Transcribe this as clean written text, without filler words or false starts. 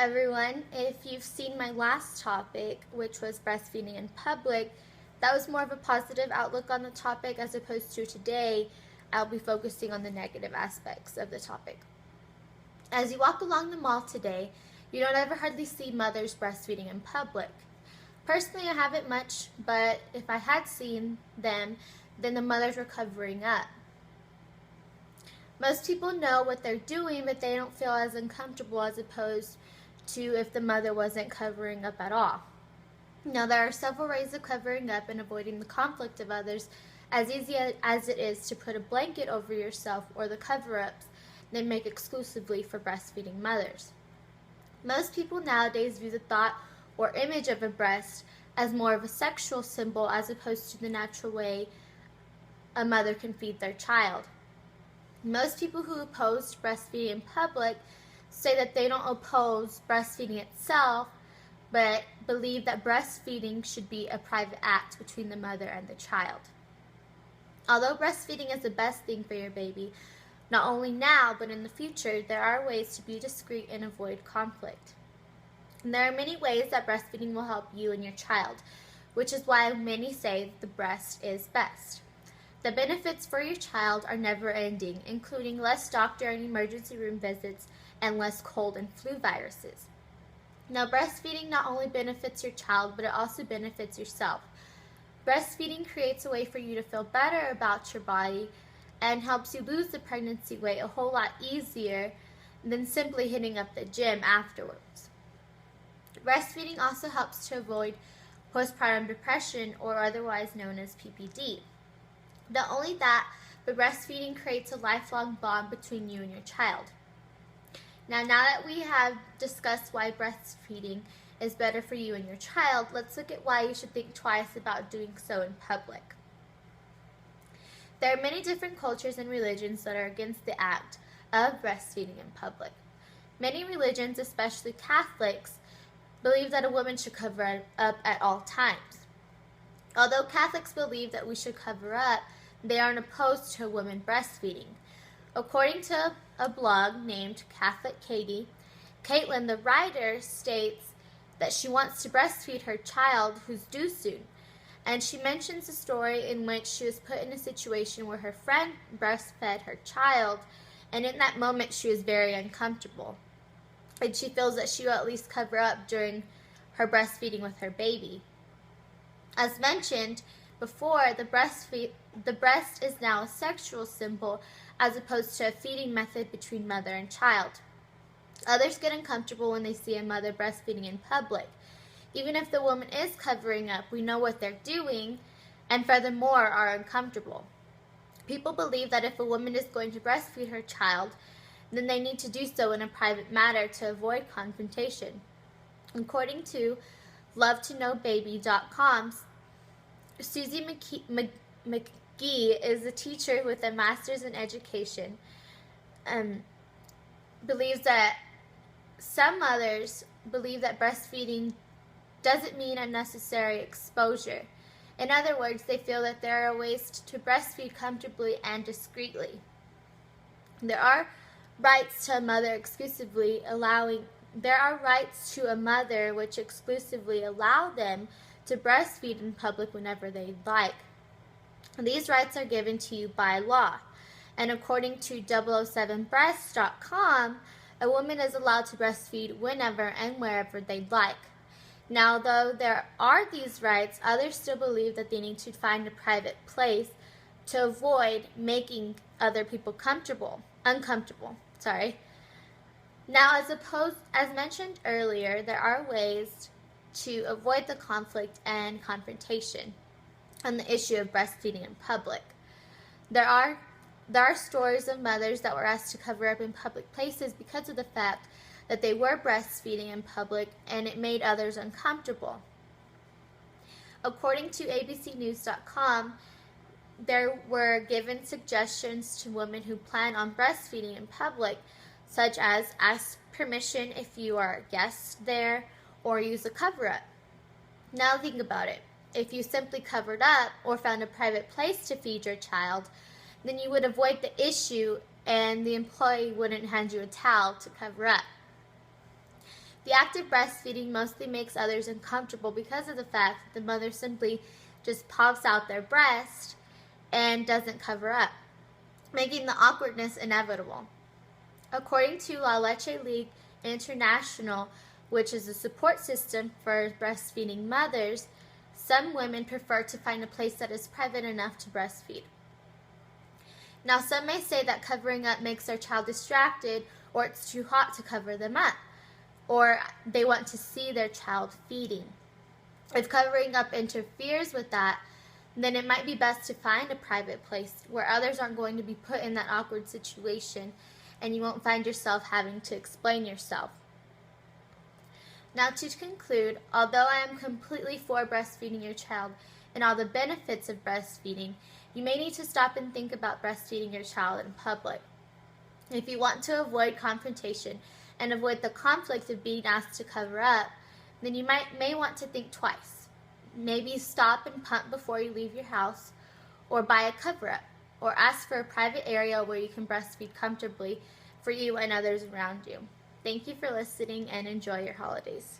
everyone. If you've seen my last topic, which was breastfeeding in public, that was more of a positive outlook on the topic as opposed to today. I'll be focusing on the negative aspects of the topic. As you walk along the mall today, you don't ever hardly see mothers breastfeeding in public. Personally, I haven't much, but if I had seen them, then the mothers were covering up. Most people know what they're doing, but they don't feel as uncomfortable as opposed to if the mother wasn't covering up at all. Now, there are several ways of covering up and avoiding the conflict of others, as easy as it is to put a blanket over yourself or the cover-ups they make exclusively for breastfeeding mothers. Most people nowadays view the thought or image of a breast as more of a sexual symbol as opposed to the natural way a mother can feed their child. Most people who oppose breastfeeding in public say that they don't oppose breastfeeding itself, but believe that breastfeeding should be a private act between the mother and the child. Although breastfeeding is the best thing for your baby, not only now but in the future, there are ways to be discreet and avoid conflict. And there are many ways that breastfeeding will help you and your child, which is why many say that the breast is best. The benefits for your child are never-ending, including less doctor and emergency room visits and less cold and flu viruses. Now, breastfeeding not only benefits your child, but it also benefits yourself. Breastfeeding creates a way for you to feel better about your body and helps you lose the pregnancy weight a whole lot easier than simply hitting up the gym afterwards. Breastfeeding also helps to avoid postpartum depression, or otherwise known as PPD. Not only that, but breastfeeding creates a lifelong bond between you and your child. Now that we have discussed why breastfeeding is better for you and your child, let's look at why you should think twice about doing so in public. There are many different cultures and religions that are against the act of breastfeeding in public. Many religions, especially Catholics, believe that a woman should cover up at all times. Although Catholics believe that we should cover up, they aren't opposed to a woman breastfeeding. According to a blog named Catholic Katie, Caitlin, the writer, states that she wants to breastfeed her child who's due soon. And she mentions a story in which she was put in a situation where her friend breastfed her child, and in that moment she was very uncomfortable. And she feels that she will at least cover up during her breastfeeding with her baby. As mentioned before, the breast is now a sexual symbol as opposed to a feeding method between mother and child. Others get uncomfortable when they see a mother breastfeeding in public. Even if the woman is covering up, we know what they're doing, and furthermore are uncomfortable. People believe that if a woman is going to breastfeed her child, then they need to do so in a private manner to avoid confrontation. According to LoveToKnowBaby.com, Susie McGee is a teacher with a master's in education, believes that some mothers believe that breastfeeding doesn't mean unnecessary exposure. In other words, they feel that there are ways to breastfeed comfortably and discreetly. There are rights to a mother which exclusively allow them to breastfeed in public whenever they like. These rights are given to you by law. And according to 007breast.com, a woman is allowed to breastfeed whenever and wherever they'd like. Now, though there are these rights, others still believe that they need to find a private place to avoid making other people uncomfortable. Now, as mentioned earlier, there are ways to avoid the conflict and confrontation on the issue of breastfeeding in public. There are stories of mothers that were asked to cover up in public places because of the fact that they were breastfeeding in public and it made others uncomfortable. According to abcnews.com, there were given suggestions to women who plan on breastfeeding in public, such as ask permission if you are a guest there or use a cover-up. Now think about it. If you simply covered up or found a private place to feed your child, then you would avoid the issue and the employee wouldn't hand you a towel to cover up. The act of breastfeeding mostly makes others uncomfortable because of the fact that the mother simply just pops out their breast and doesn't cover up, making the awkwardness inevitable. According to La Leche League International, which is a support system for breastfeeding mothers, some women prefer to find a place that is private enough to breastfeed. Now, some may say that covering up makes their child distracted, or it's too hot to cover them up, or they want to see their child feeding. If covering up interferes with that, then it might be best to find a private place where others aren't going to be put in that awkward situation and you won't find yourself having to explain yourself. Now, to conclude, although I am completely for breastfeeding your child and all the benefits of breastfeeding, you may need to stop and think about breastfeeding your child in public. If you want to avoid confrontation and avoid the conflict of being asked to cover up, then you may want to think twice. Maybe stop and pump before you leave your house, or buy a cover-up, or ask for a private area where you can breastfeed comfortably for you and others around you. Thank you for listening and enjoy your holidays.